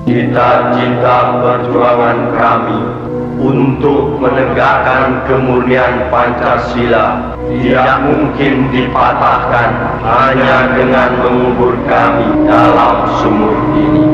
Cita-cita perjuangan kami untuk menegakkan kemurnian Pancasila tidak mungkin dipatahkan hanya dengan mengubur kami dalam sumur ini.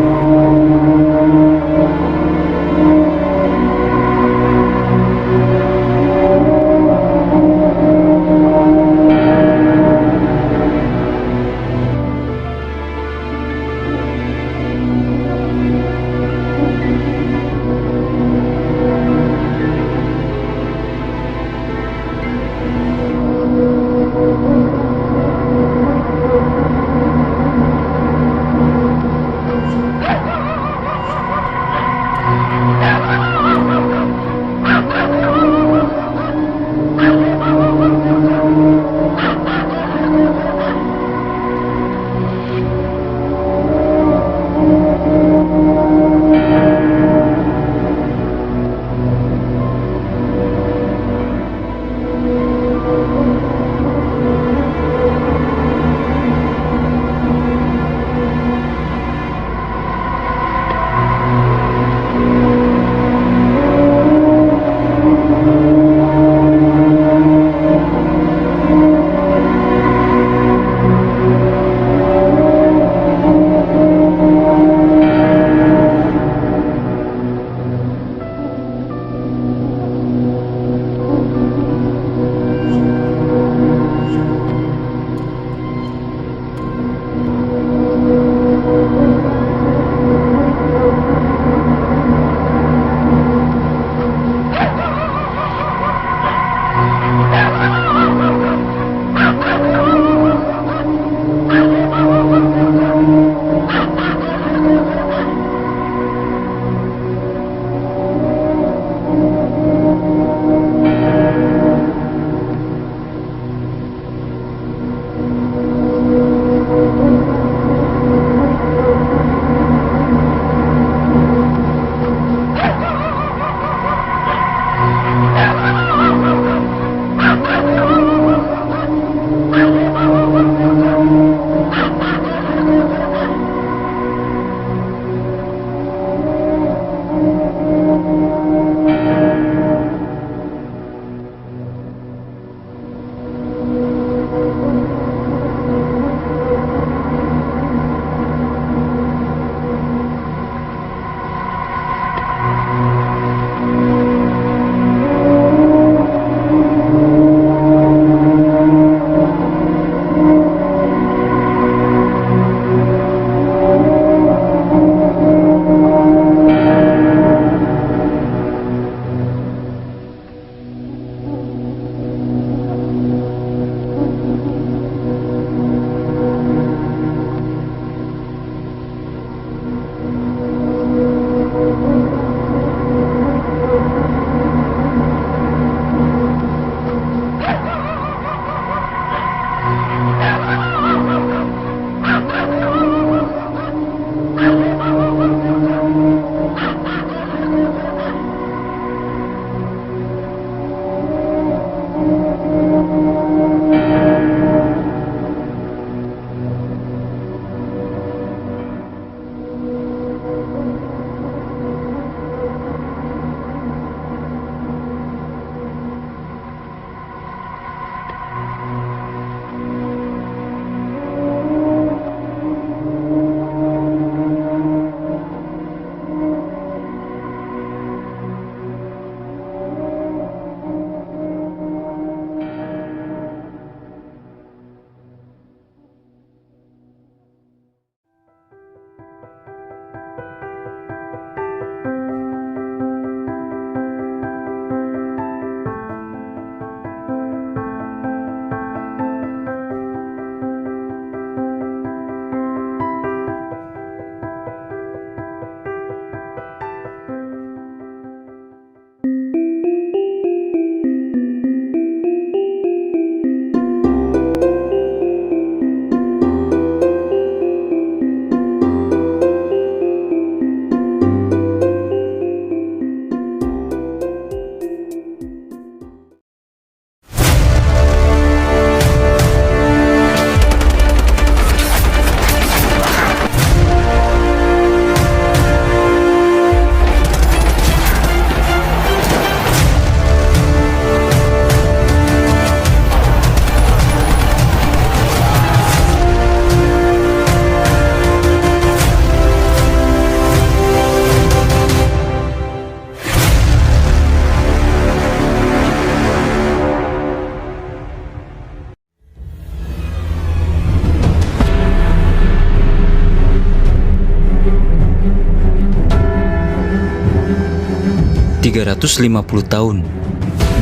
350 tahun.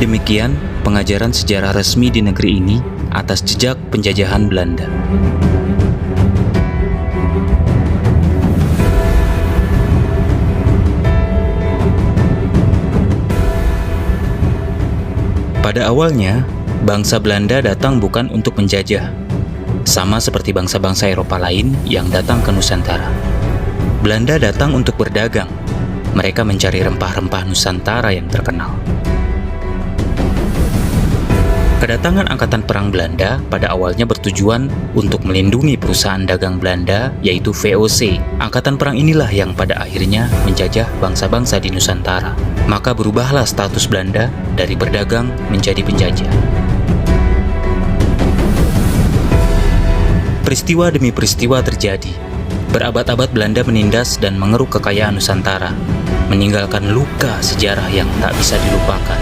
Demikian pengajaran sejarah resmi di negeri ini atas jejak penjajahan Belanda. Pada awalnya, bangsa Belanda datang bukan untuk menjajah, sama seperti bangsa-bangsa Eropa lain yang datang ke Nusantara. Belanda datang untuk berdagang. Mereka mencari rempah-rempah Nusantara yang terkenal. Kedatangan Angkatan Perang Belanda pada awalnya bertujuan untuk melindungi perusahaan dagang Belanda, yaitu VOC. Angkatan Perang inilah yang pada akhirnya menjajah bangsa-bangsa di Nusantara. Maka berubahlah status Belanda dari berdagang menjadi penjajah. Peristiwa demi peristiwa terjadi. Berabad-abad Belanda menindas dan mengeruk kekayaan Nusantara, meninggalkan luka sejarah yang tak bisa dilupakan.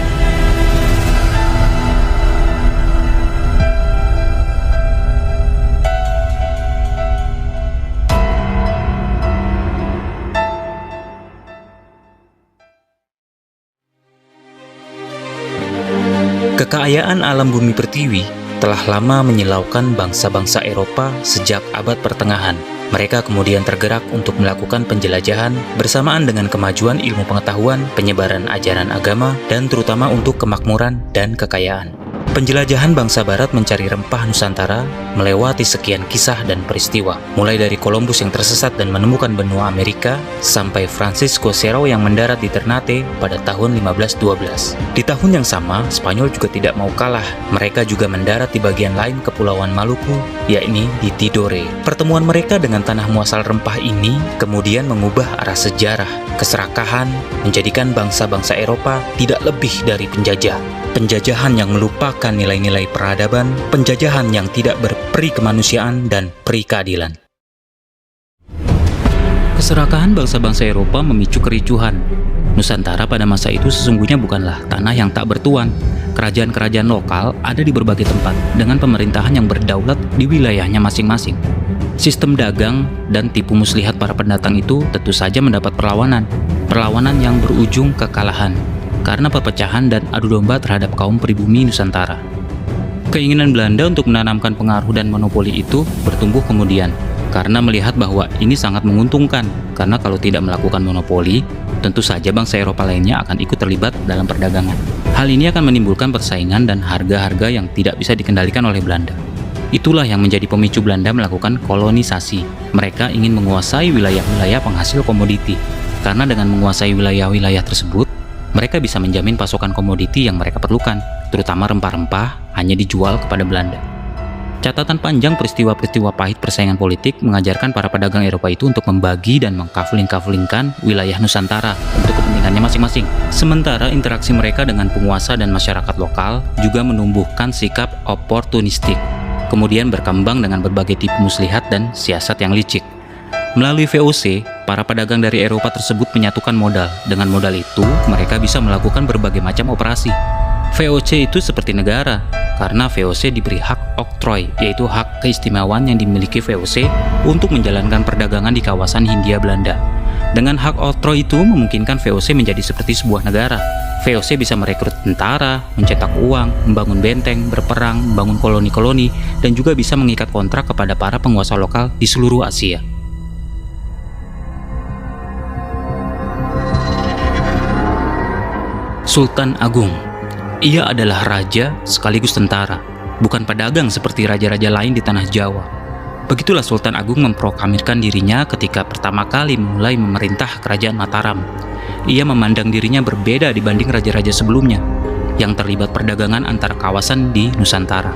Kekayaan alam bumi pertiwi telah lama menyilaukan bangsa-bangsa Eropa sejak abad pertengahan. Mereka kemudian tergerak untuk melakukan penjelajahan bersamaan dengan kemajuan ilmu pengetahuan, penyebaran ajaran agama, dan terutama untuk kemakmuran dan kekayaan. Penjelajahan bangsa Barat mencari rempah Nusantara melewati sekian kisah dan peristiwa, mulai dari Columbus yang tersesat dan menemukan benua Amerika, sampai Francisco Serrao yang mendarat di Ternate pada tahun 1512. Di tahun yang sama, Spanyol juga tidak mau kalah. Mereka juga mendarat di bagian lain Kepulauan Maluku, yakni di Tidore. Pertemuan mereka dengan tanah muasal rempah ini kemudian mengubah arah sejarah. Keserakahan menjadikan bangsa-bangsa Eropa tidak lebih dari penjajah. Penjajahan yang melupakan nilai-nilai peradaban, penjajahan yang tidak berperi kemanusiaan dan peri keadilan. Keserakahan bangsa-bangsa Eropa memicu kericuhan. Nusantara pada masa itu sesungguhnya bukanlah tanah yang tak bertuan. Kerajaan-kerajaan lokal ada di berbagai tempat dengan pemerintahan yang berdaulat di wilayahnya masing-masing. Sistem dagang dan tipu muslihat para pendatang itu tentu saja mendapat perlawanan. Perlawanan yang berujung kekalahan karena perpecahan dan adu domba terhadap kaum pribumi Nusantara. Keinginan Belanda untuk menanamkan pengaruh dan monopoli itu bertumbuh kemudian, karena melihat bahwa ini sangat menguntungkan, karena kalau tidak melakukan monopoli, tentu saja bangsa Eropa lainnya akan ikut terlibat dalam perdagangan. Hal ini akan menimbulkan persaingan dan harga-harga yang tidak bisa dikendalikan oleh Belanda. Itulah yang menjadi pemicu Belanda melakukan kolonisasi. Mereka ingin menguasai wilayah-wilayah penghasil komoditi, karena dengan menguasai wilayah-wilayah tersebut, mereka bisa menjamin pasokan komoditi yang mereka perlukan, terutama rempah-rempah, hanya dijual kepada Belanda. Catatan panjang peristiwa-peristiwa pahit persaingan politik mengajarkan para pedagang Eropa itu untuk membagi dan mengkafling-kaflingkan wilayah Nusantara untuk kepentingannya masing-masing. Sementara interaksi mereka dengan penguasa dan masyarakat lokal juga menumbuhkan sikap oportunistik, kemudian berkembang dengan berbagai tipu muslihat dan siasat yang licik. Melalui VOC, para pedagang dari Eropa tersebut menyatukan modal. Dengan modal itu, mereka bisa melakukan berbagai macam operasi. VOC itu seperti negara, karena VOC diberi hak oktroi, yaitu hak keistimewaan yang dimiliki VOC untuk menjalankan perdagangan di kawasan Hindia Belanda. Dengan hak oktroi itu memungkinkan VOC menjadi seperti sebuah negara. VOC bisa merekrut tentara, mencetak uang, membangun benteng, berperang, membangun koloni-koloni, dan juga bisa mengikat kontrak kepada para penguasa lokal di seluruh Asia. Sultan Agung. Ia adalah raja sekaligus tentara, bukan pedagang seperti raja-raja lain di tanah Jawa. Begitulah Sultan Agung memproklamirkan dirinya ketika pertama kali mulai memerintah kerajaan Mataram. Ia memandang dirinya berbeda dibanding raja-raja sebelumnya yang terlibat perdagangan antar kawasan di Nusantara.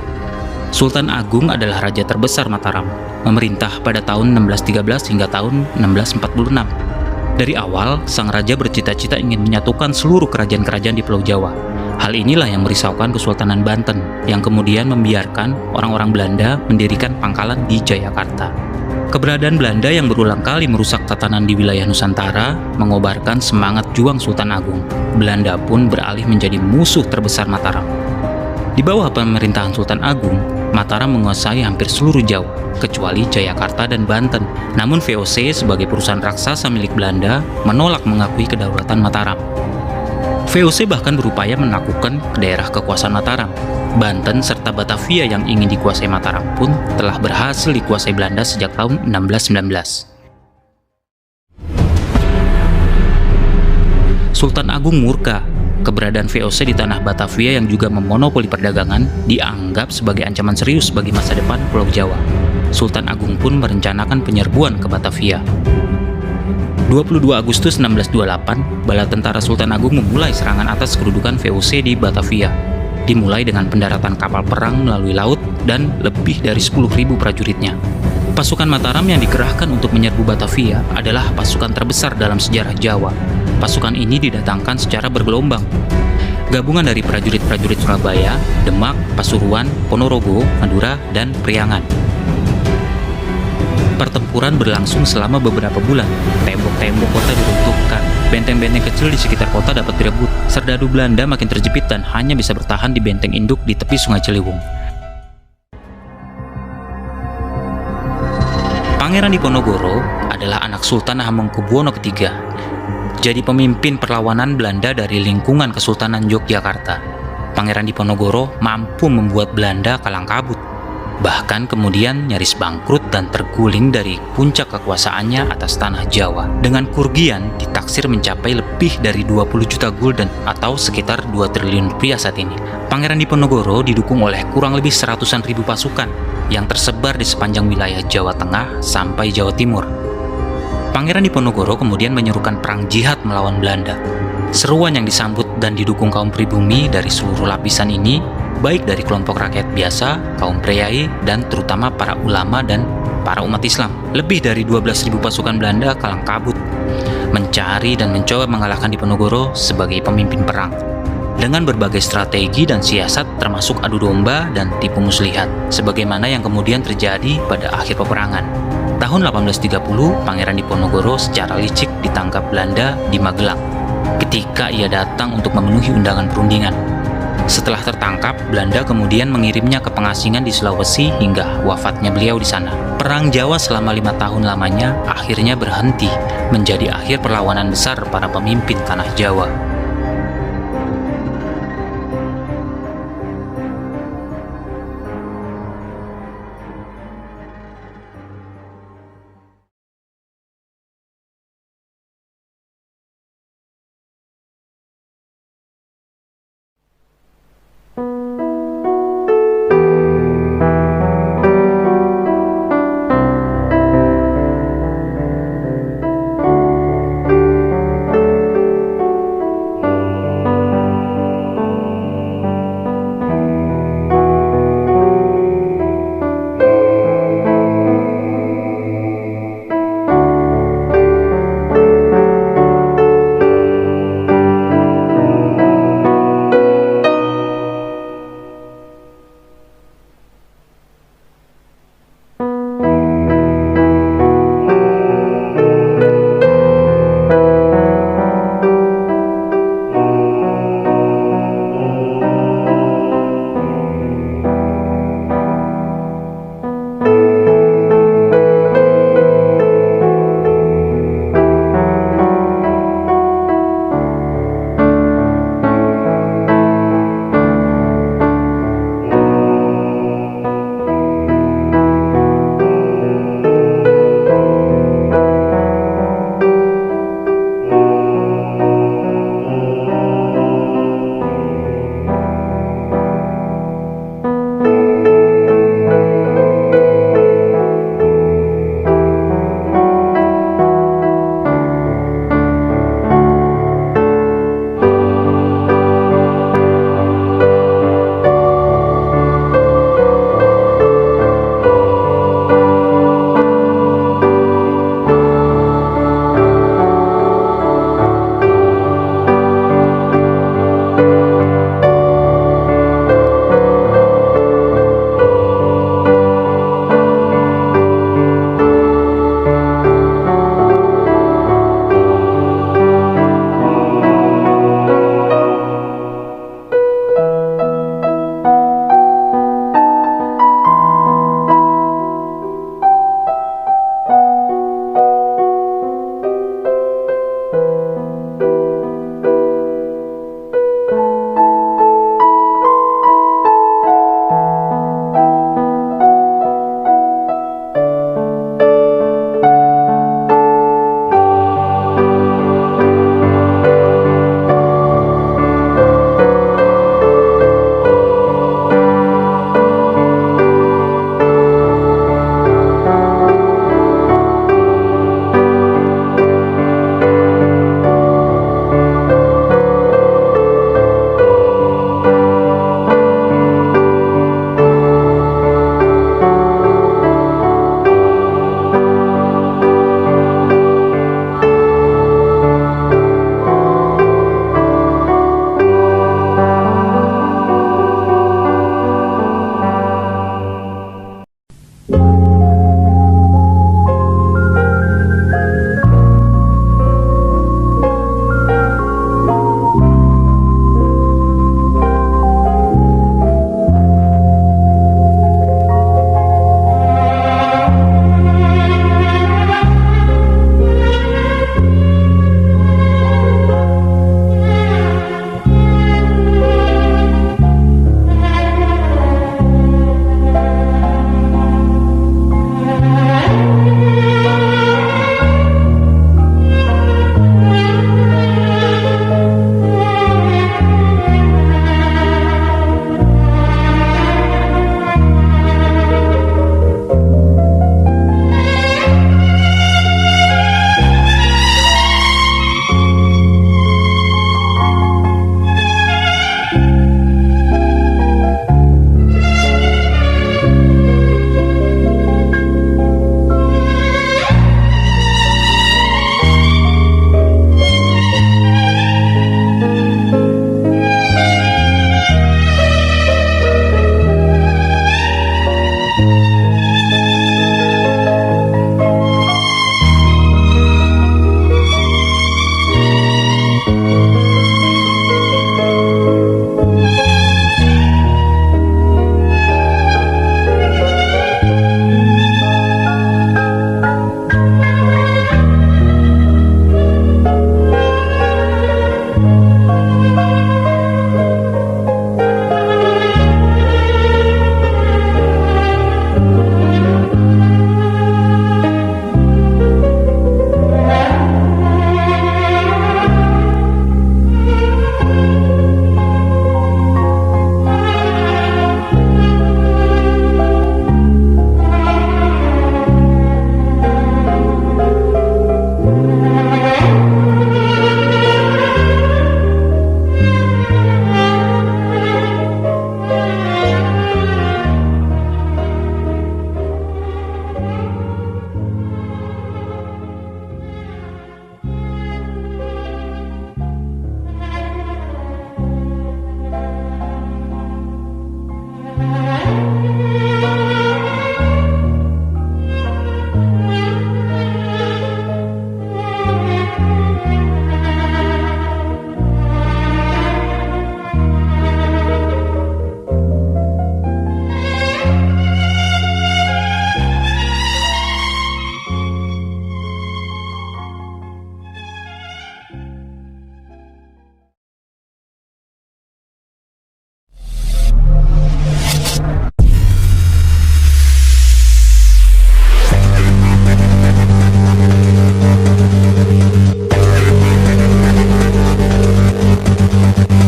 Sultan Agung adalah raja terbesar Mataram, memerintah pada tahun 1613 hingga tahun 1646. Dari awal, sang raja bercita-cita ingin menyatukan seluruh kerajaan-kerajaan di Pulau Jawa. Hal inilah yang merisaukan Kesultanan Banten, yang kemudian membiarkan orang-orang Belanda mendirikan pangkalan di Jayakarta. Keberadaan Belanda yang berulang kali merusak tatanan di wilayah Nusantara mengobarkan semangat juang Sultan Agung. Belanda pun beralih menjadi musuh terbesar Mataram. Di bawah pemerintahan Sultan Agung, Mataram menguasai hampir seluruh Jawa, kecuali Jayakarta dan Banten. Namun VOC sebagai perusahaan raksasa milik Belanda menolak mengakui kedaulatan Mataram. VOC bahkan berupaya menaklukkan daerah kekuasaan Mataram. Banten serta Batavia yang ingin dikuasai Mataram pun telah berhasil dikuasai Belanda sejak tahun 1619. Sultan Agung murka. Keberadaan VOC di tanah Batavia yang juga memonopoli perdagangan dianggap sebagai ancaman serius bagi masa depan Pulau Jawa. Sultan Agung pun merencanakan penyerbuan ke Batavia. 22 Agustus 1628, bala tentara Sultan Agung memulai serangan atas kedudukan VOC di Batavia. Dimulai dengan pendaratan kapal perang melalui laut dan lebih dari 10.000 prajuritnya. Pasukan Mataram yang dikerahkan untuk menyerbu Batavia adalah pasukan terbesar dalam sejarah Jawa. Pasukan ini didatangkan secara bergelombang. Gabungan dari prajurit-prajurit Surabaya, Demak, Pasuruan, Ponorogo, Madura, dan Priangan. Pertempuran berlangsung selama beberapa bulan. Tembok-tembok kota diruntuhkan. Benteng-benteng kecil di sekitar kota dapat direbut. Serdadu Belanda makin terjepit dan hanya bisa bertahan di benteng induk di tepi Sungai Ciliwung. Pangeran Diponegoro adalah anak Sultan Hamengkubuwono III. Jadi pemimpin perlawanan Belanda dari lingkungan Kesultanan Yogyakarta. Pangeran Diponegoro mampu membuat Belanda kalang kabut. Bahkan kemudian nyaris bangkrut dan terguling dari puncak kekuasaannya atas tanah Jawa. Dengan kerugian ditaksir mencapai lebih dari 20 juta gulden atau sekitar 2 triliun rupiah saat ini. Pangeran Diponegoro didukung oleh kurang lebih 100-an ribu pasukan yang tersebar di sepanjang wilayah Jawa Tengah sampai Jawa Timur. Pangeran Diponegoro kemudian menyerukan perang jihad melawan Belanda. Seruan yang disambut dan didukung kaum pribumi dari seluruh lapisan ini, baik dari kelompok rakyat biasa, kaum priai, dan terutama para ulama dan para umat Islam. Lebih dari 12.000 pasukan Belanda kalang kabut, mencari dan mencoba mengalahkan Diponegoro sebagai pemimpin perang. Dengan berbagai strategi dan siasat termasuk adu domba dan tipu muslihat, sebagaimana yang kemudian terjadi pada akhir peperangan. Tahun 1830, Pangeran Diponegoro secara licik ditangkap Belanda di Magelang ketika ia datang untuk memenuhi undangan perundingan. Setelah tertangkap, Belanda kemudian mengirimnya ke pengasingan di Sulawesi hingga wafatnya beliau di sana. Perang Jawa selama 5 tahun lamanya akhirnya berhenti, menjadi akhir perlawanan besar para pemimpin tanah Jawa.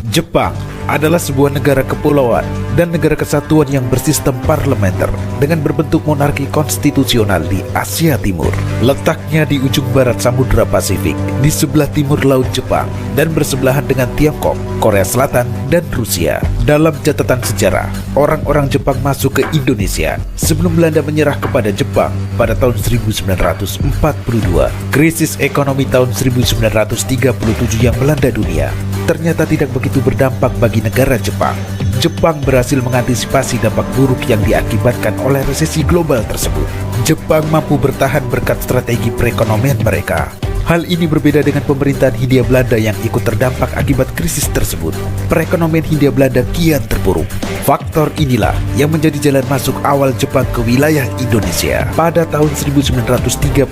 Jepang adalah sebuah negara kepulauan dan negara kesatuan yang bersistem parlementer dengan berbentuk monarki konstitusional di Asia Timur. Letaknya di ujung barat Samudra Pasifik, di sebelah timur Laut Jepang, dan bersebelahan dengan Tiongkok, Korea Selatan, dan Rusia. Dalam catatan sejarah, orang-orang Jepang masuk ke Indonesia sebelum Belanda menyerah kepada Jepang pada tahun 1942. Krisis ekonomi tahun 1937 yang melanda dunia ternyata tidak begitu berdampak bagi negara Jepang. Jepang berhasil mengantisipasi dampak buruk yang diakibatkan oleh resesi global tersebut. Jepang mampu bertahan berkat strategi perekonomian mereka. Hal ini berbeda dengan pemerintahan Hindia Belanda yang ikut terdampak akibat krisis tersebut. Perekonomian Hindia Belanda kian terpuruk. Faktor inilah yang menjadi jalan masuk awal Jepang ke wilayah Indonesia pada tahun 1938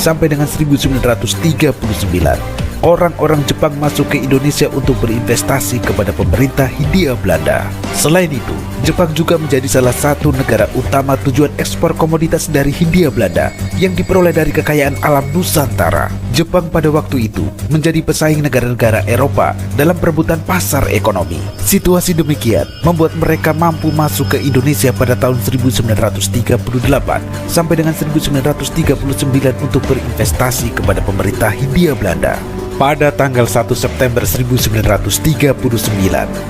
sampai dengan 1939. Orang-orang Jepang masuk ke Indonesia untuk berinvestasi kepada pemerintah Hindia Belanda. Selain itu, Jepang juga menjadi salah satu negara utama tujuan ekspor komoditas dari Hindia Belanda yang diperoleh dari kekayaan alam Nusantara. Jepang pada waktu itu menjadi pesaing negara-negara Eropa dalam perebutan pasar ekonomi. Situasi demikian membuat mereka mampu masuk ke Indonesia pada tahun 1938 sampai dengan 1939 untuk berinvestasi kepada pemerintah Hindia Belanda. Pada tanggal 1 September 1939,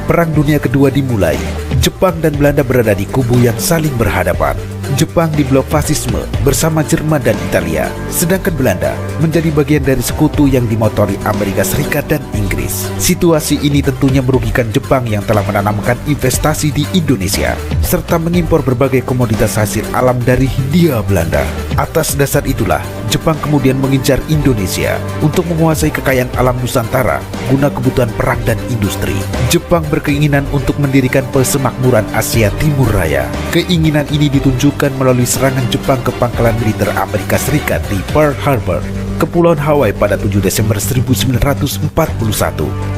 Perang Dunia Kedua dimulai. Jepang dan Belanda berada di kubu yang saling berhadapan. Jepang di blok fasisme bersama Jerman dan Italia, sedangkan Belanda menjadi bagian dari sekutu yang dimotori Amerika Serikat dan Inggris. Situasi ini tentunya merugikan Jepang yang telah menanamkan investasi di Indonesia, serta mengimpor berbagai komoditas hasil alam dari Hindia Belanda. Atas dasar itulah, Jepang kemudian mengincar Indonesia untuk menguasai kekayaan alam Nusantara guna kebutuhan perang dan industri. Jepang berkeinginan untuk mendirikan persemakmuran Asia Timur Raya. Keinginan ini ditunjukkan melalui serangan Jepang ke pangkalan militer Amerika Serikat di Pearl Harbor, Kepulauan Hawaii pada 7 Desember 1941.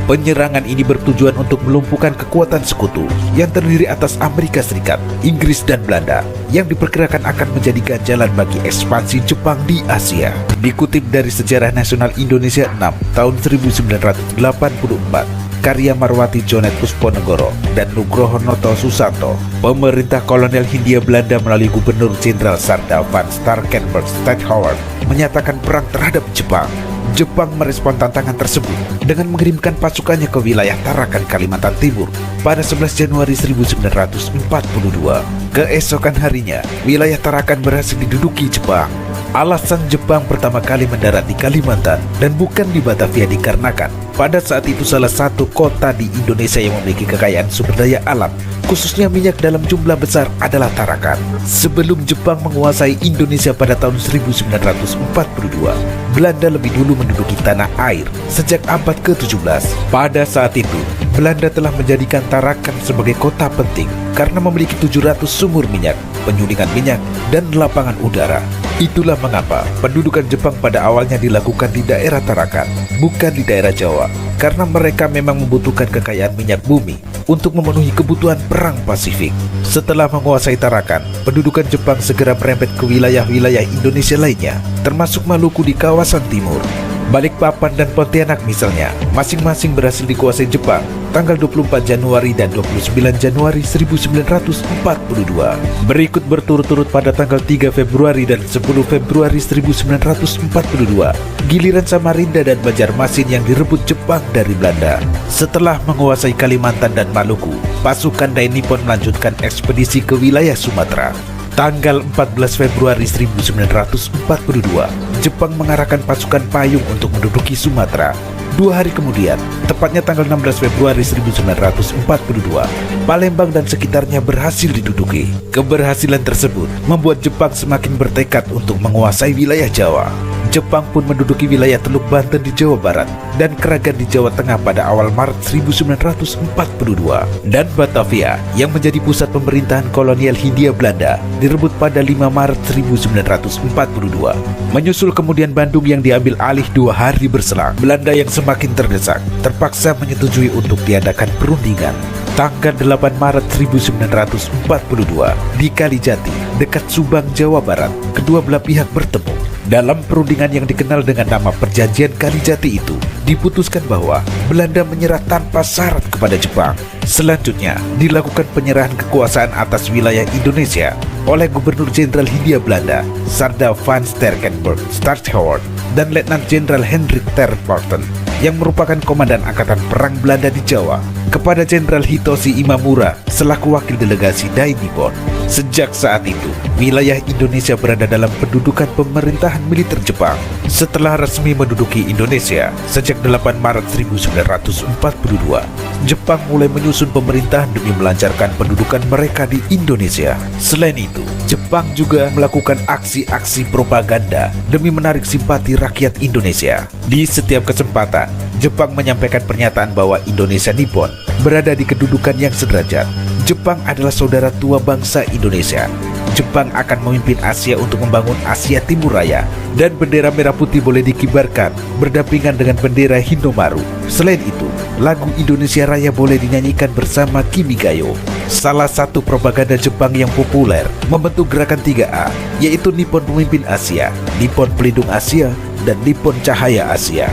Penyerangan ini bertujuan untuk melumpuhkan kekuatan sekutu yang terdiri atas Amerika Serikat, Inggris, dan Belanda yang diperkirakan akan menjadi ganjalan bagi ekspansi Jepang di Asia. Dikutip dari Sejarah Nasional Indonesia 6 tahun 1984, karya Marwati Jonet Pusponegoro dan Nugroho Noto Susanto, pemerintah kolonial Hindia Belanda melalui Gubernur Jenderal Sanda van Starkenburg Stadhouwer menyatakan perang terhadap Jepang. Jepang merespon tantangan tersebut dengan mengirimkan pasukannya ke wilayah Tarakan, Kalimantan Timur pada 11 Januari 1942. Keesokan harinya, wilayah Tarakan berhasil diduduki Jepang. Alasan Jepang pertama kali mendarat di Kalimantan dan bukan di Batavia dikarenakan pada saat itu salah satu kota di Indonesia yang memiliki kekayaan sumber daya alam, khususnya minyak dalam jumlah besar, adalah Tarakan. Sebelum Jepang menguasai Indonesia pada tahun 1942, Belanda lebih dulu menduduki tanah air sejak abad ke-17. Pada saat itu, Belanda telah menjadikan Tarakan sebagai kota penting karena memiliki 700 sumur minyak, penyulingan minyak, dan lapangan udara. Itulah mengapa pendudukan Jepang pada awalnya dilakukan di daerah Tarakan, bukan di daerah Jawa, karena mereka memang membutuhkan kekayaan minyak bumi untuk memenuhi kebutuhan perang Pasifik. Setelah menguasai Tarakan, pendudukan Jepang segera merembet ke wilayah-wilayah Indonesia lainnya, termasuk Maluku di kawasan timur. Balikpapan dan Pontianak misalnya, masing-masing berhasil dikuasai Jepang tanggal 24 Januari dan 29 Januari 1942. Berikut berturut-turut pada tanggal 3 Februari dan 10 Februari 1942, giliran Samarinda dan Banjarmasin yang direbut Jepang dari Belanda. Setelah menguasai Kalimantan dan Maluku, pasukan Dai Nippon melanjutkan ekspedisi ke wilayah Sumatera. Tanggal 14 Februari 1942, Jepang mengarahkan pasukan payung untuk menduduki Sumatera. 2 hari kemudian, tepatnya tanggal 16 Februari 1942, Palembang dan sekitarnya berhasil diduduki. Keberhasilan tersebut membuat Jepang semakin bertekad untuk menguasai wilayah Jawa. Jepang pun menduduki wilayah Teluk Banten di Jawa Barat dan Kragan di Jawa Tengah pada awal Maret 1942. Dan Batavia yang menjadi pusat pemerintahan kolonial Hindia Belanda direbut pada 5 Maret 1942. Menyusul kemudian Bandung yang diambil alih 2 hari berselang. Belanda yang semakin terdesak terpaksa menyetujui untuk diadakan perundingan. Tanggal 8 Maret 1942 di Kalijati, dekat Subang, Jawa Barat, kedua belah pihak bertemu. Dalam perundingan yang dikenal dengan nama Perjanjian Kalijati itu, diputuskan bahwa Belanda menyerah tanpa syarat kepada Jepang. Selanjutnya, dilakukan penyerahan kekuasaan atas wilayah Indonesia oleh Gubernur Jenderal Hindia Belanda, Sarda van Sterkenburg Stadthoort, dan Letnan Jenderal Hendrik ter Porten, yang merupakan komandan Angkatan Perang Belanda di Jawa, kepada Jenderal Hitoshi Imamura selaku wakil delegasi Dai Nippon. Sejak saat itu, wilayah Indonesia berada dalam pendudukan pemerintahan militer Jepang. Setelah resmi menduduki Indonesia sejak 8 Maret 1942, Jepang mulai menyusun pemerintahan demi melancarkan pendudukan mereka di Indonesia. Selain itu, Jepang juga melakukan aksi-aksi propaganda demi menarik simpati rakyat Indonesia. Di setiap kesempatan, Jepang menyampaikan pernyataan bahwa Indonesia Nippon berada di kedudukan yang sederajat. Jepang adalah saudara tua bangsa Indonesia. Jepang akan memimpin Asia untuk membangun Asia Timur Raya, dan bendera merah putih boleh dikibarkan berdampingan dengan bendera Hindomaru. Selain itu, lagu Indonesia Raya boleh dinyanyikan bersama Kimigayo. Salah satu propaganda Jepang yang populer membentuk gerakan 3A, yaitu Nippon Pemimpin Asia, Nippon Pelindung Asia, dan Nippon Cahaya Asia.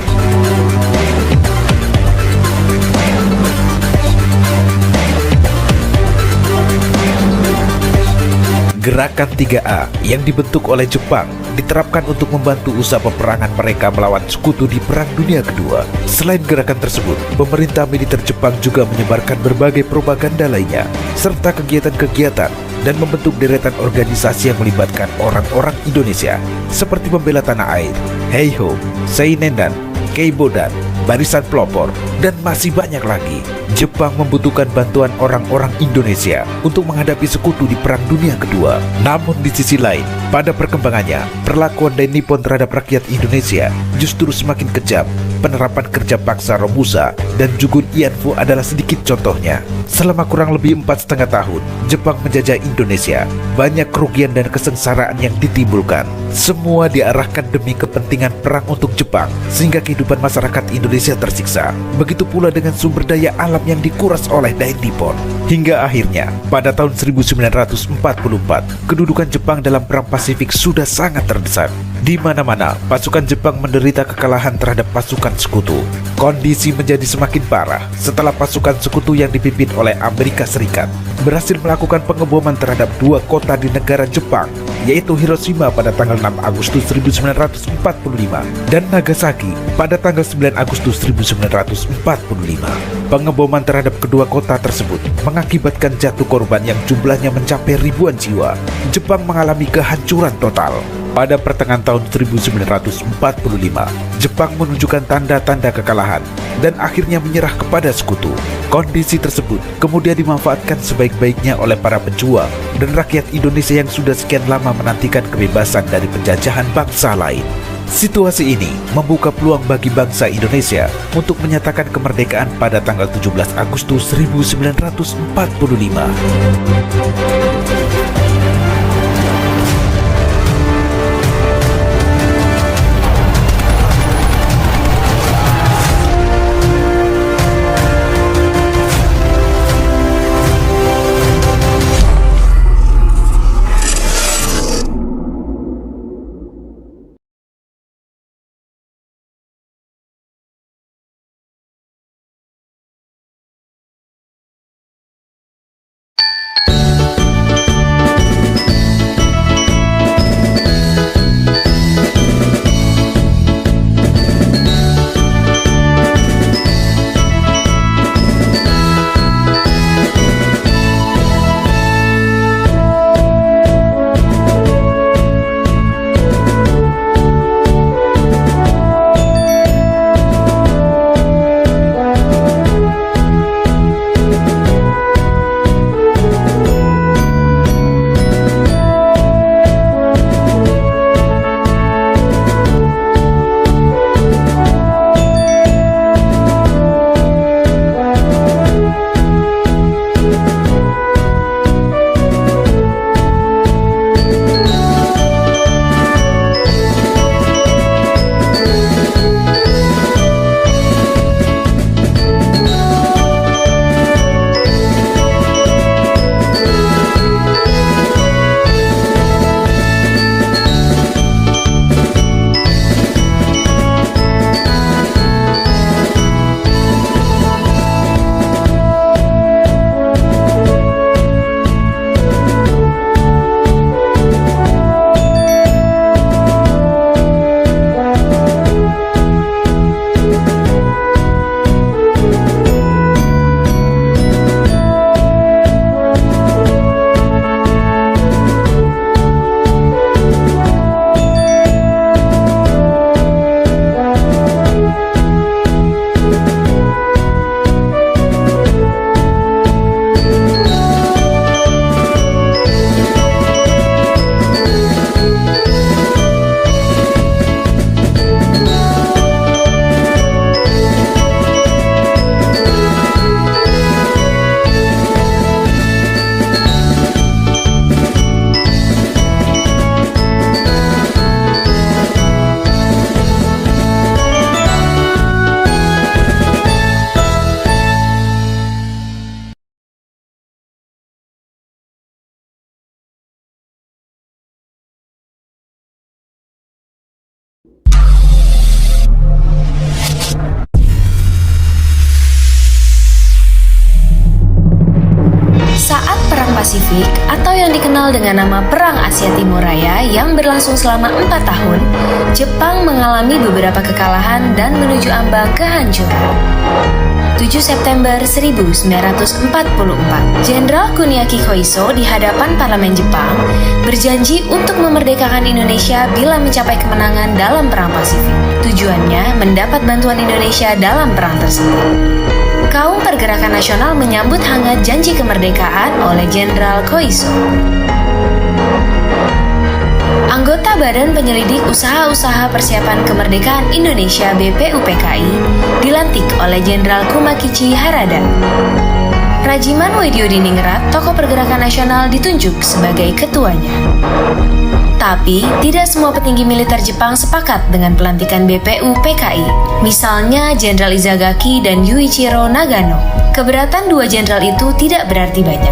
Gerakan 3A yang dibentuk oleh Jepang diterapkan untuk membantu usaha peperangan mereka melawan sekutu di Perang Dunia Kedua. Selain gerakan tersebut, pemerintah militer Jepang juga menyebarkan berbagai propaganda lainnya, serta kegiatan-kegiatan dan membentuk deretan organisasi yang melibatkan orang-orang Indonesia, seperti Pembela Tanah Air, Heiho, Seinendan, Keibodan, Barisan Pelopor, dan masih banyak lagi. Jepang membutuhkan bantuan orang-orang Indonesia untuk menghadapi sekutu di Perang Dunia Kedua. Namun di sisi lain, pada perkembangannya, perlakuan Dai Nippon terhadap rakyat Indonesia justru semakin kejam. Penerapan kerja paksa Romusa dan Jugun Ianfu adalah sedikit contohnya. Selama kurang lebih 4,5 tahun, Jepang menjajah Indonesia. Banyak kerugian dan kesengsaraan yang ditimbulkan. Semua diarahkan demi kepentingan perang untuk Jepang, sehingga kehidupan masyarakat Indonesia tersiksa. Begitu pula dengan sumber daya alam yang dikuras oleh Dai Nippon. Hingga akhirnya, pada tahun 1944, kedudukan Jepang dalam Perang Pasifik sudah sangat terdesak. Di mana-mana, pasukan Jepang menderita kekalahan terhadap pasukan sekutu. Kondisi menjadi semakin parah setelah pasukan sekutu yang dipimpin oleh Amerika Serikat berhasil melakukan pengeboman terhadap 2 kota di negara Jepang, yaitu Hiroshima pada tanggal 6 Agustus 1945 dan Nagasaki pada tanggal 9 Agustus 1945. Pengeboman terhadap kedua kota tersebut mengakibatkan jatuh korban yang jumlahnya mencapai ribuan jiwa. Jepang mengalami kehancuran total. Pada pertengahan tahun 1945, Jepang menunjukkan tanda-tanda kekalahan dan akhirnya menyerah kepada sekutu. Kondisi tersebut kemudian dimanfaatkan sebaik-baiknya oleh para pejuang dan rakyat Indonesia yang sudah sekian lama menantikan kebebasan dari penjajahan bangsa lain. Situasi ini membuka peluang bagi bangsa Indonesia untuk menyatakan kemerdekaan pada tanggal 17 Agustus 1945. yang dikenal dengan nama Perang Asia Timur Raya yang berlangsung selama 4 tahun, Jepang mengalami beberapa kekalahan dan menuju ambang kehancuran. 7 September 1944, Jenderal Kuniaki Koiso di hadapan parlemen Jepang berjanji untuk memerdekakan Indonesia bila mencapai kemenangan dalam Perang Pasifik. Tujuannya mendapat bantuan Indonesia dalam perang tersebut. Kaum Pergerakan Nasional menyambut hangat janji kemerdekaan oleh Jenderal Koiso. Anggota Badan Penyelidik Usaha-Usaha Persiapan Kemerdekaan Indonesia BPUPKI dilantik oleh Jenderal Kumakichi Harada. Rajiman Weddiodiningrat, tokoh pergerakan nasional, ditunjuk sebagai ketuanya. Tapi, tidak semua petinggi militer Jepang sepakat dengan pelantikan BPUPKI. Misalnya Jenderal Izagaki dan Yuichiro Nagano. Keberatan dua jenderal itu tidak berarti banyak.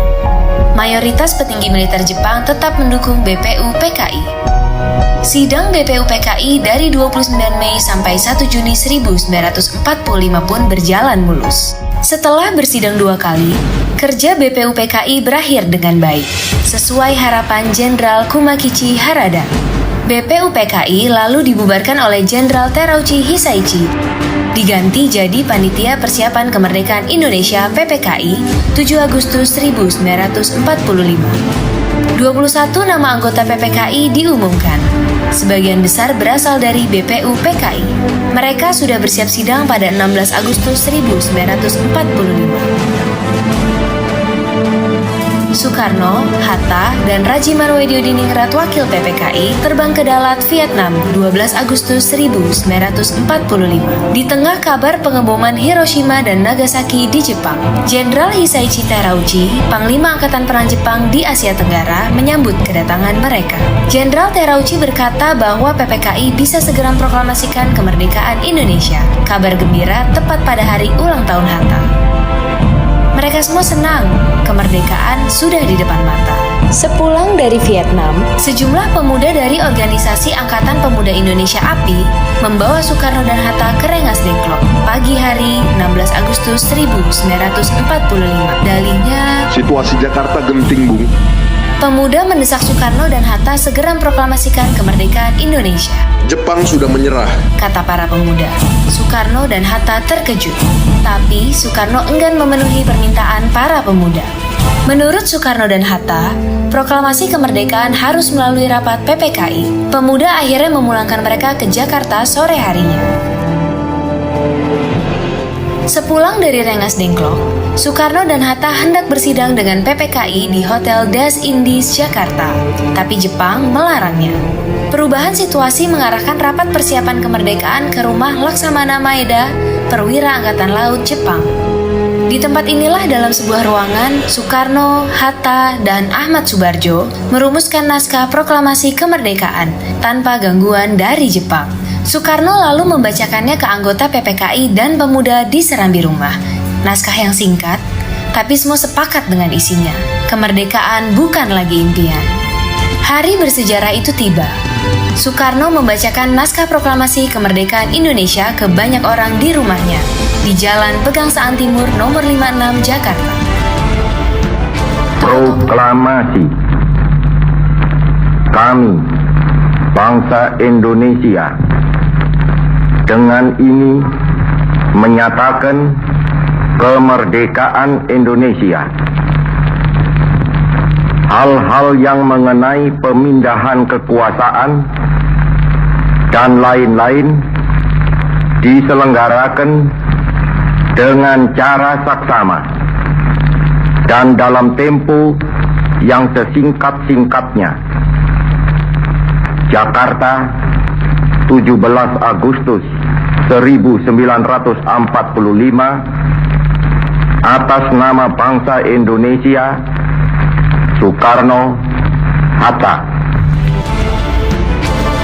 Mayoritas petinggi militer Jepang tetap mendukung BPUPKI. Sidang BPUPKI dari 29 Mei sampai 1 Juni 1945 pun berjalan mulus. Setelah bersidang 2 kali, kerja BPUPKI berakhir dengan baik, sesuai harapan Jenderal Kumakichi Harada. BPUPKI lalu dibubarkan oleh Jenderal Terauchi Hisaichi, diganti jadi Panitia Persiapan Kemerdekaan Indonesia PPKI 7 Agustus 1945. 21 nama anggota PPKI diumumkan. Sebagian besar berasal dari BPUPKI. Mereka sudah bersiap sidang pada 16 Agustus 1945. Soekarno, Hatta, dan Rajiman Weddiodiningrat wakil PPKI terbang ke Dalat, Vietnam 12 Agustus 1945. Di tengah kabar pengeboman Hiroshima dan Nagasaki di Jepang, Jenderal Hisaichi Terauchi, Panglima Angkatan Perang Jepang di Asia Tenggara, menyambut kedatangan mereka. Jenderal Terauchi berkata bahwa PPKI bisa segera memproklamasikan kemerdekaan Indonesia. Kabar gembira tepat pada hari ulang tahun Hatta. Mereka semua senang, kemerdekaan sudah di depan mata. Sepulang dari Vietnam, sejumlah pemuda dari organisasi Angkatan Pemuda Indonesia API membawa Soekarno dan Hatta ke Rengas Dengklok pagi hari 16 Agustus 1945. Dalihnya, situasi Jakarta genting, Bung. Pemuda mendesak Soekarno dan Hatta segera memproklamasikan kemerdekaan Indonesia. Jepang sudah menyerah, kata para pemuda. Soekarno dan Hatta terkejut, tapi Soekarno enggan memenuhi permintaan para pemuda. Menurut Soekarno dan Hatta, proklamasi kemerdekaan harus melalui rapat PPKI. Pemuda akhirnya memulangkan mereka ke Jakarta sore harinya. Sepulang dari Rengas Dengklok, Soekarno dan Hatta hendak bersidang dengan PPKI di Hotel Das Indies, Jakarta. Tapi Jepang melarangnya. Perubahan situasi mengarahkan rapat persiapan kemerdekaan ke rumah Laksamana Maeda, perwira Angkatan Laut Jepang. Di tempat inilah dalam sebuah ruangan, Soekarno, Hatta, dan Ahmad Subarjo merumuskan naskah proklamasi kemerdekaan tanpa gangguan dari Jepang. Soekarno lalu membacakannya ke anggota PPKI dan pemuda di serambi rumah. Naskah yang singkat, tapi semua sepakat dengan isinya. Kemerdekaan bukan lagi impian. Hari bersejarah itu tiba. Soekarno membacakan naskah proklamasi kemerdekaan Indonesia ke banyak orang di rumahnya, di Jalan Pegangsaan Timur nomor 56 Jakarta. Proklamasi. Kami, bangsa Indonesia, dengan ini menyatakan kemerdekaan Indonesia. Hal-hal yang mengenai pemindahan kekuasaan dan lain-lain diselenggarakan dengan cara saksama dan dalam tempo yang sesingkat-singkatnya. Jakarta, 17 Agustus 1945, atas nama bangsa Indonesia, Soekarno, Hatta.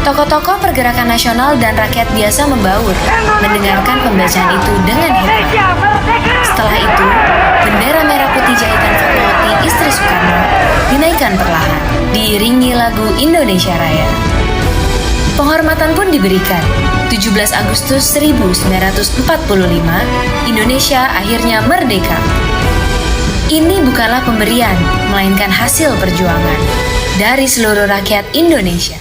Tokoh-tokoh pergerakan nasional dan rakyat biasa membaur, mendengarkan pembacaan itu dengan hikmat. Setelah itu, bendera merah putih jahitan Fatmawati, istri Soekarno, dinaikkan perlahan, diiringi lagu Indonesia Raya. Penghormatan pun diberikan. 17 Agustus 1945, Indonesia akhirnya merdeka. Ini bukanlah pemberian, melainkan hasil perjuangan dari seluruh rakyat Indonesia.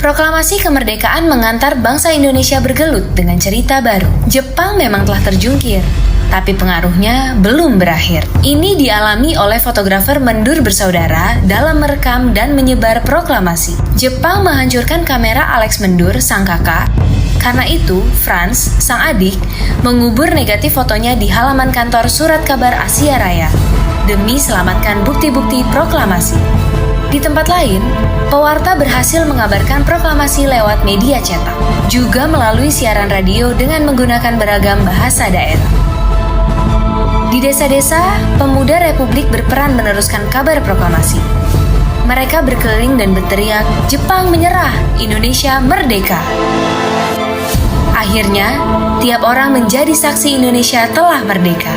Proklamasi kemerdekaan mengantar bangsa Indonesia bergelut dengan cerita baru. Jepang memang telah terjungkir, tapi pengaruhnya belum berakhir. Ini dialami oleh fotografer Mendur bersaudara dalam merekam dan menyebar proklamasi. Jepang menghancurkan kamera Alex Mendur, sang kakak. Karena itu, Franz, sang adik, mengubur negatif fotonya di halaman kantor Surat Kabar Asia Raya demi selamatkan bukti-bukti proklamasi. Di tempat lain, pewarta berhasil mengabarkan proklamasi lewat media cetak, juga melalui siaran radio dengan menggunakan beragam bahasa daerah. Di desa-desa, pemuda Republik berperan meneruskan kabar proklamasi. Mereka berkeliling dan berteriak, "Jepang menyerah, Indonesia merdeka!" Akhirnya, tiap orang menjadi saksi Indonesia telah merdeka.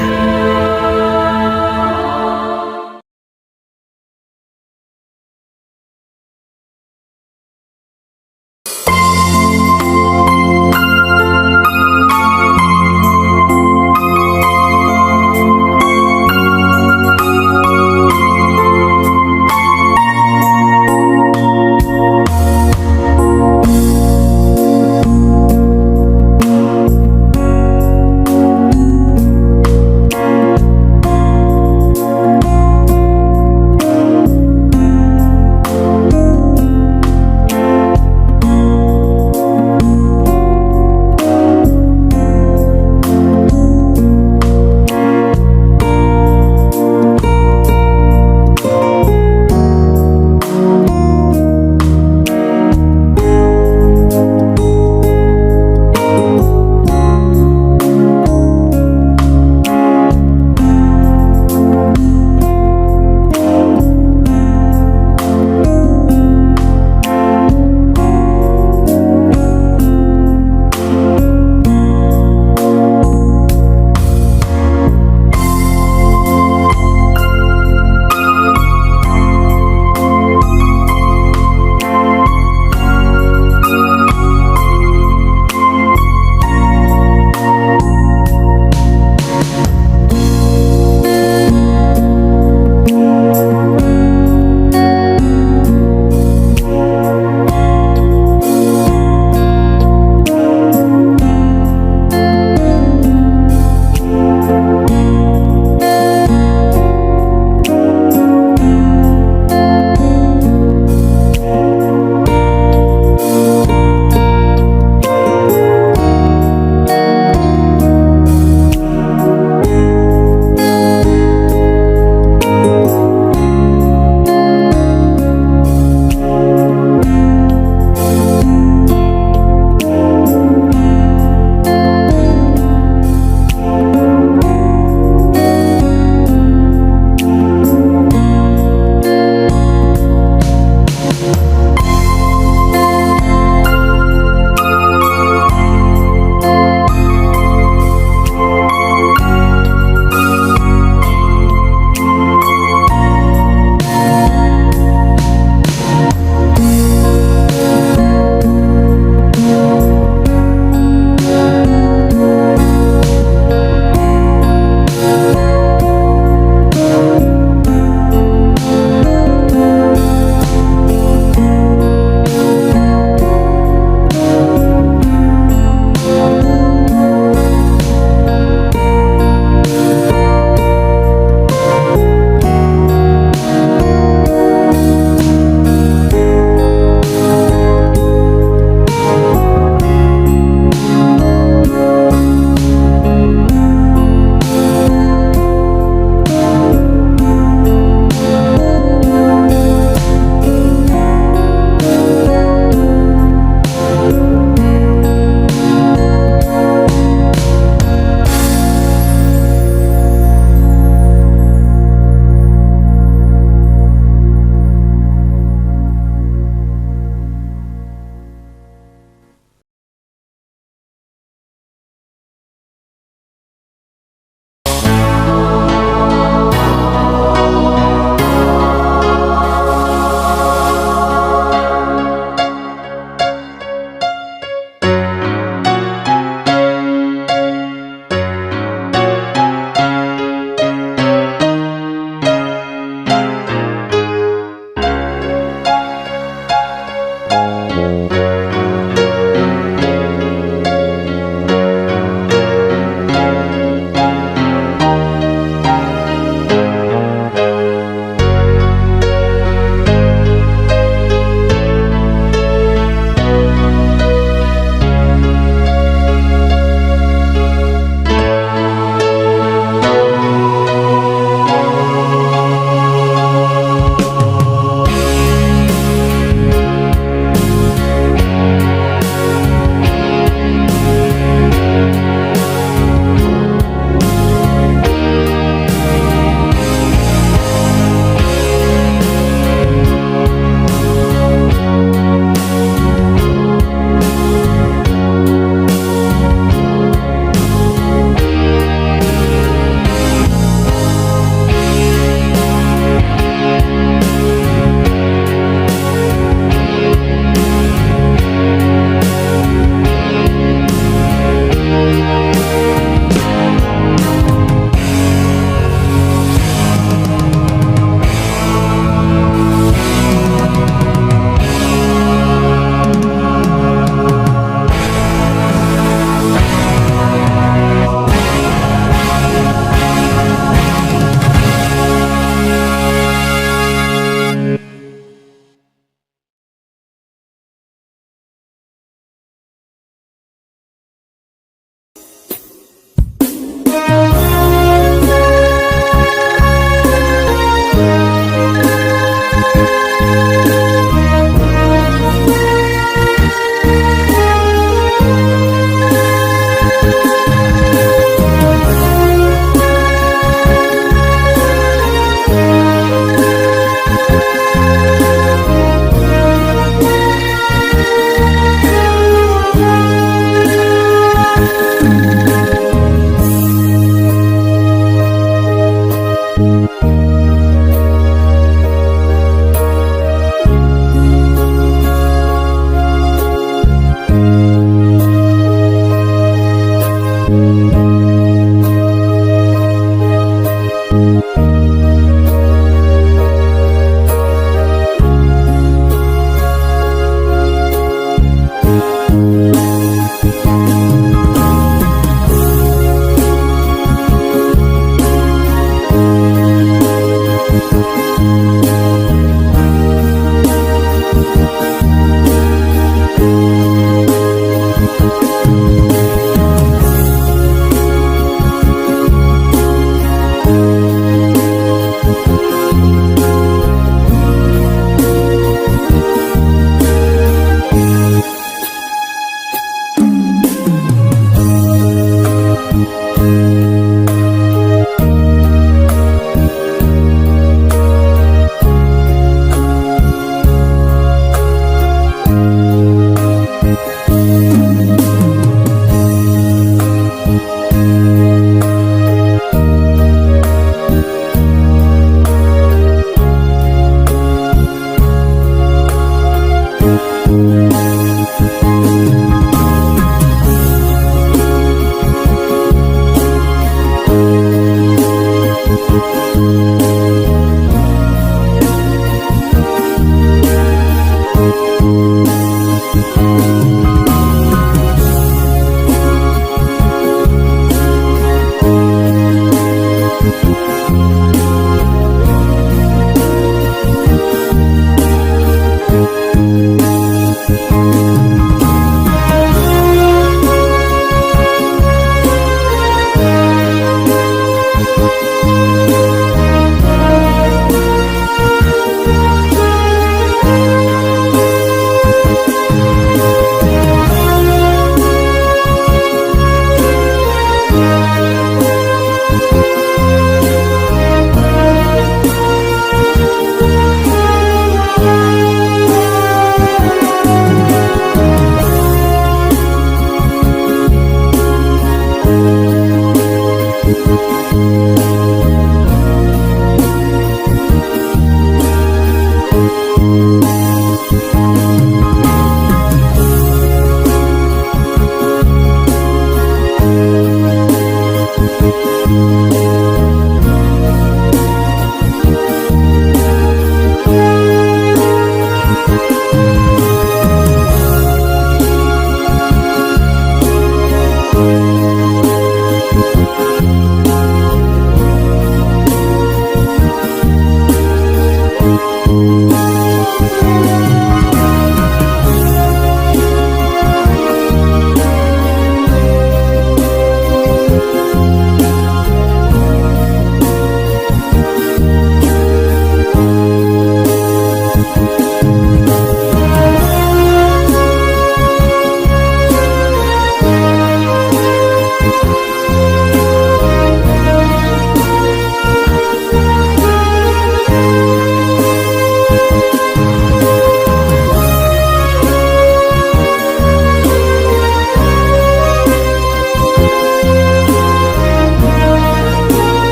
Indonesia.